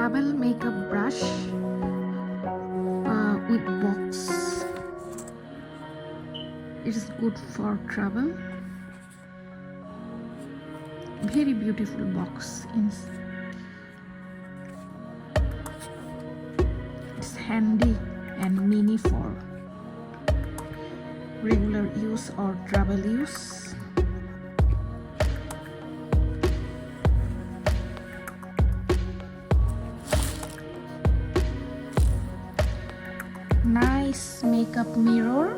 travel makeup brush with box. It is good for travel. Very beautiful box. It's handy and mini for regular use or travel use. Nice makeup mirror.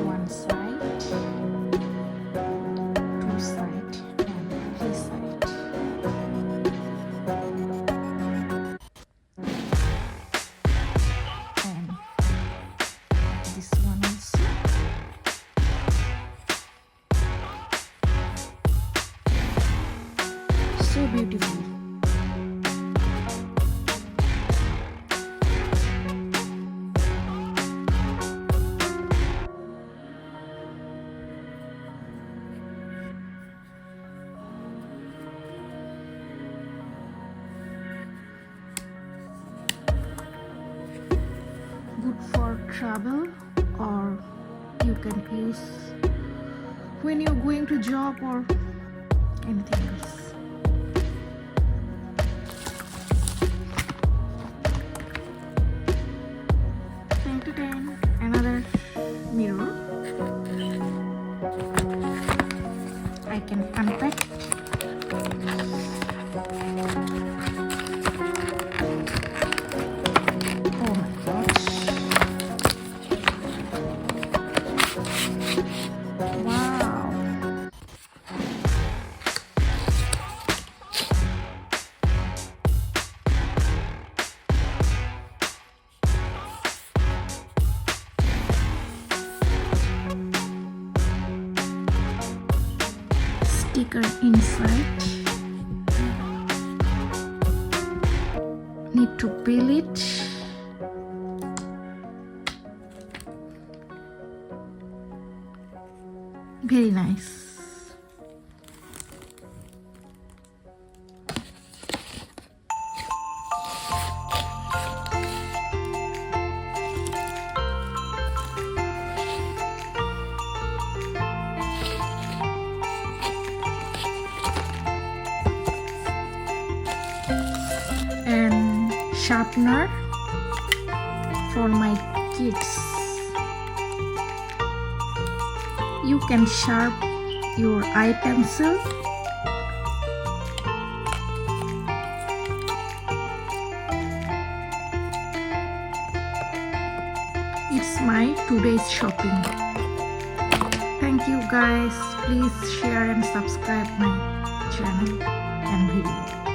One side, two side, and three side. And this one also. So beautiful. Good for travel, or you can use when you're going to job or anything else. Another mirror. I can unpack. Oh my gosh. Wow. Sticker inside. Need to peel it. Very nice. And sharpener for my kids. You can sharpen your eye pencil. It's my today's shopping. Thank you guys. Please share and subscribe my channel and video.